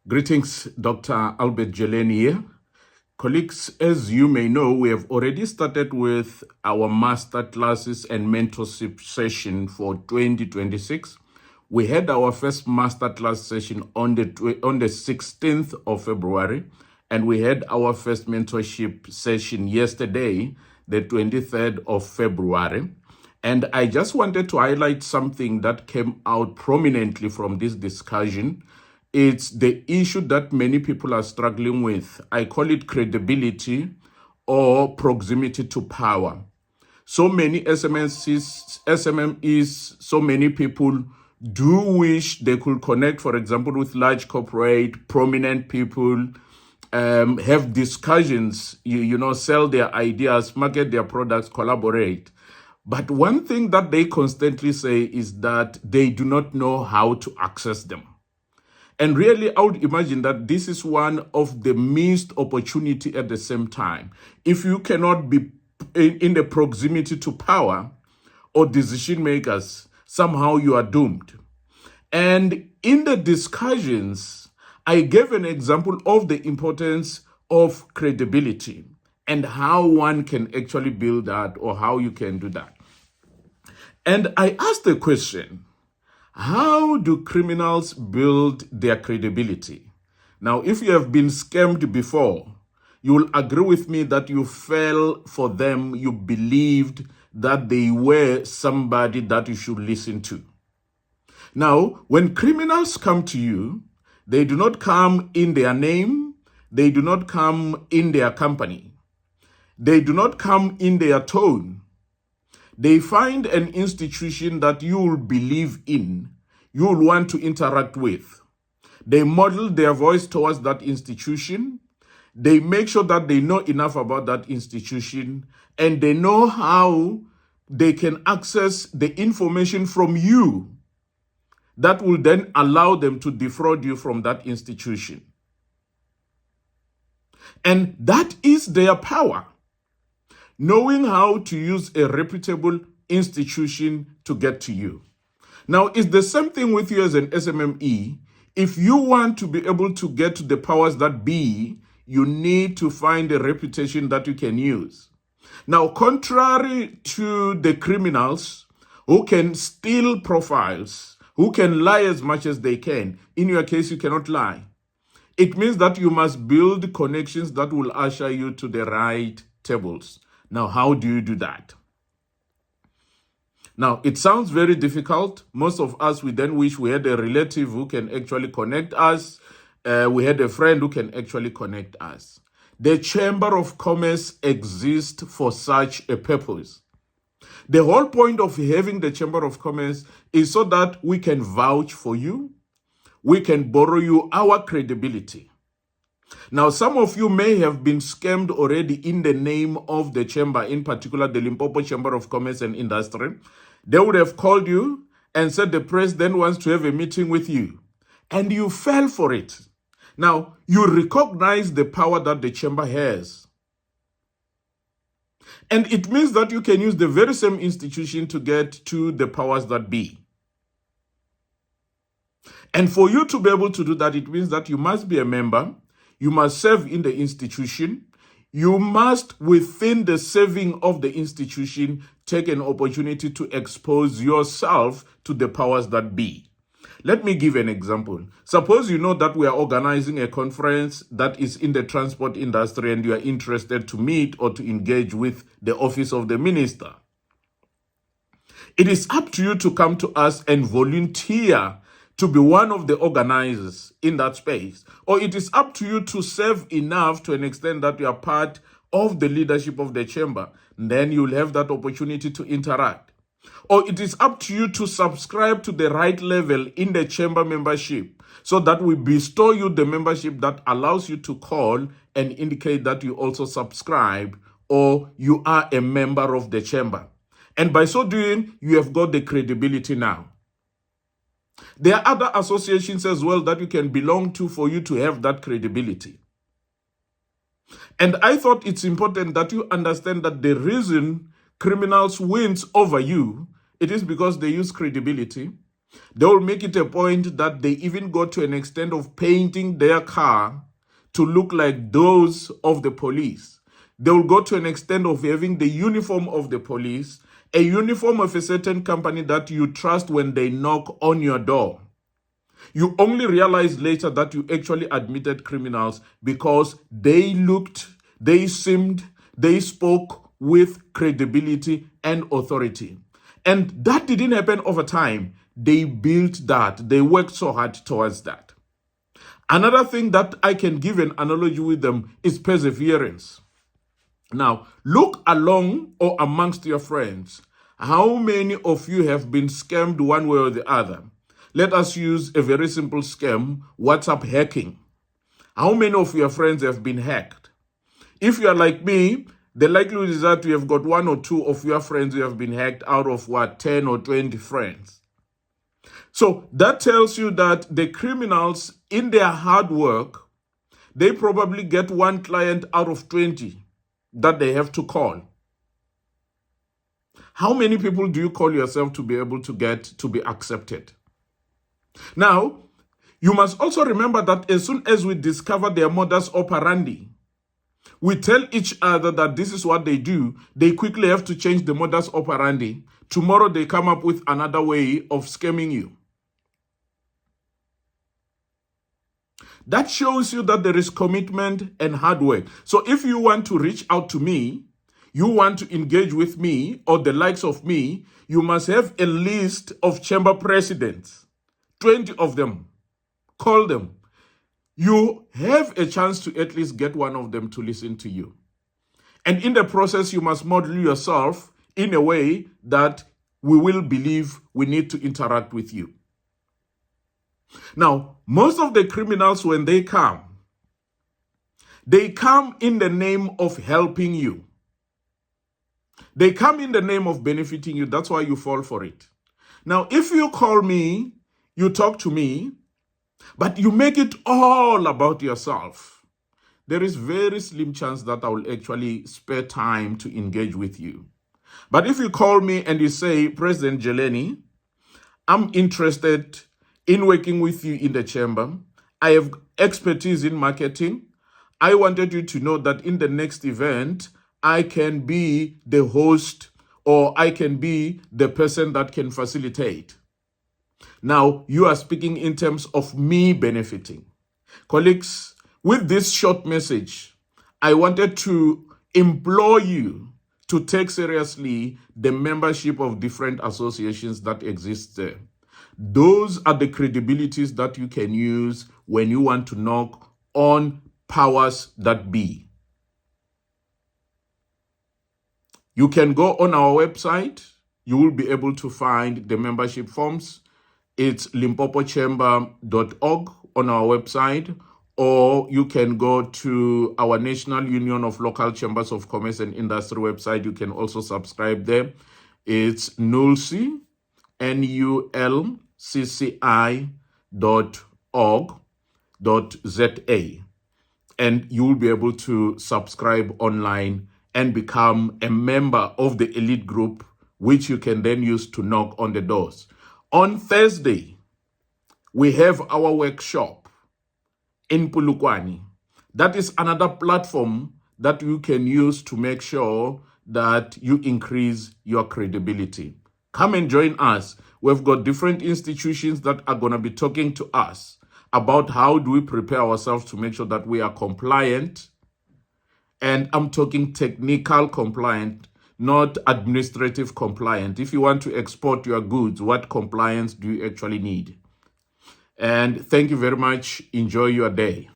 Greetings, Dr. Albert Jeleni here. Colleagues, as you may know, we have already started with our master classes and mentorship session for 2026. We had our first master class session on the 16th of February, and we had our first mentorship session yesterday, the 23rd of February. And I just wanted to highlight something that came out prominently from this discussion. It's the issue that many people are struggling with. I call it credibility or proximity to power. So many SMMEs, so many people do wish they could connect, for example, with large corporate, prominent people, have discussions, sell their ideas, market their products, collaborate. But one thing that they constantly say is that they do not know how to access them. And really, I would imagine that this is one of the missed opportunity at the same time. If you cannot be in the proximity to power or decision makers, somehow you are doomed. And in the discussions, I gave an example of the importance of credibility and how one can actually build that or how you can do that. And I asked the question, how do criminals build their credibility? Now, if you have been scammed before, you will agree with me that you fell for them, you believed that they were somebody that you should listen to. Now, when criminals come to you, they do not come in their name, they do not come in their company, they do not come in their tone. They find an institution that you will believe in, you will want to interact with. They model their voice towards that institution. They make sure that they know enough about that institution, and they know how they can access the information from you that will then allow them to defraud you from that institution. And that is their power. Knowing how to use a reputable institution to get to you. Now, it's the same thing with you as an SMME. If you want to be able to get to the powers that be, you need to find a reputation that you can use. Now, contrary to the criminals who can steal profiles, who can lie as much as they can, in your case, you cannot lie. It means that you must build connections that will usher you to the right tables. Now, how do you do that? Now, it sounds very difficult. Most of us, we then wish we had a relative who can actually connect us. We had a friend who can actually connect us. The Chamber of Commerce exists for such a purpose. The whole point of having the Chamber of Commerce is so that we can vouch for you. We can borrow you our credibility. Now, some of you may have been scammed already in the name of the chamber, in particular the Limpopo Chamber of Commerce and Industry. They would have called you and said the president wants to have a meeting with you. And you fell for it. Now, you recognize the power that the chamber has. And it means that you can use the very same institution to get to the powers that be. And for you to be able to do that, it means that you must be a member. You must serve in the institution. You must, within the serving of the institution, take an opportunity to expose yourself to the powers that be. Let me give an example. Suppose you know that we are organizing a conference that is in the transport industry and you are interested to meet or to engage with the office of the minister. It is up to you to come to us and volunteer to be one of the organizers in that space. Or it is up to you to serve enough to an extent that you are part of the leadership of the chamber. Then you'll have that opportunity to interact. Or it is up to you to subscribe to the right level in the chamber membership so that we bestow you the membership that allows you to call and indicate that you also subscribe or you are a member of the chamber. And by so doing, you have got the credibility now. There are other associations as well that you can belong to for you to have that credibility. And I thought it's important that you understand that the reason criminals wins over you, it is because they use credibility. They will make it a point that they even go to an extent of painting their car to look like those of the police. They will go to an extent of having the uniform of the police, a uniform of a certain company that you trust when they knock on your door. You only realize later that you actually admitted criminals because they looked, they seemed, they spoke with credibility and authority. And that didn't happen over time. They built that. They worked so hard towards that. Another thing that I can give an analogy with them is perseverance. Now, look along or amongst your friends. How many of you have been scammed one way or the other? Let us use a very simple scam, WhatsApp hacking. How many of your friends have been hacked? If you are like me, the likelihood is that you have got one or two of your friends who have been hacked out of 10 or 20 friends. So that tells you that the criminals, in their hard work, they probably get one client out of 20 that they have to call. How many people do you call yourself to be able to get to be accepted? Now, you must also remember that as soon as we discover their modus operandi, we tell each other that this is what they do, they quickly have to change the modus operandi. Tomorrow they come up with another way of scamming you. That shows you that there is commitment and hard work. So if you want to reach out to me, you want to engage with me or the likes of me, you must have a list of chamber presidents, 20 of them. Call them. You have a chance to at least get one of them to listen to you. And in the process, you must model yourself in a way that we will believe we need to interact with you. Now, most of the criminals, when they come in the name of helping you. They come in the name of benefiting you. That's why you fall for it. Now, if you call me, you talk to me, but you make it all about yourself, there is very slim chance that I will actually spare time to engage with you. But if you call me and you say, President Jeleni, I'm interested in working with you in the chamber. I have expertise in marketing. I wanted you to know that in the next event, I can be the host or I can be the person that can facilitate. Now, you are speaking in terms of me benefiting. Colleagues, with this short message, I wanted to implore you to take seriously the membership of different associations that exist there. Those are the credibilities that you can use when you want to knock on powers that be. You can go on our website. You will be able to find the membership forms. It's limpopochamber.org on our website, or you can go to our National Union of Local Chambers of Commerce and Industry website. You can also subscribe there. It's NULCI, NULCCI.org.za. And you will be able to subscribe online and become a member of the elite group, which you can then use to knock on the doors. On Thursday, we have our workshop in Polokwane. That is another platform that you can use to make sure that you increase your credibility. Come and join us. We've got different institutions that are going to be talking to us about how do we prepare ourselves to make sure that we are compliant. And I'm talking technical compliant, not administrative compliant. If you want to export your goods, what compliance do you actually need? And thank you very much. Enjoy your day.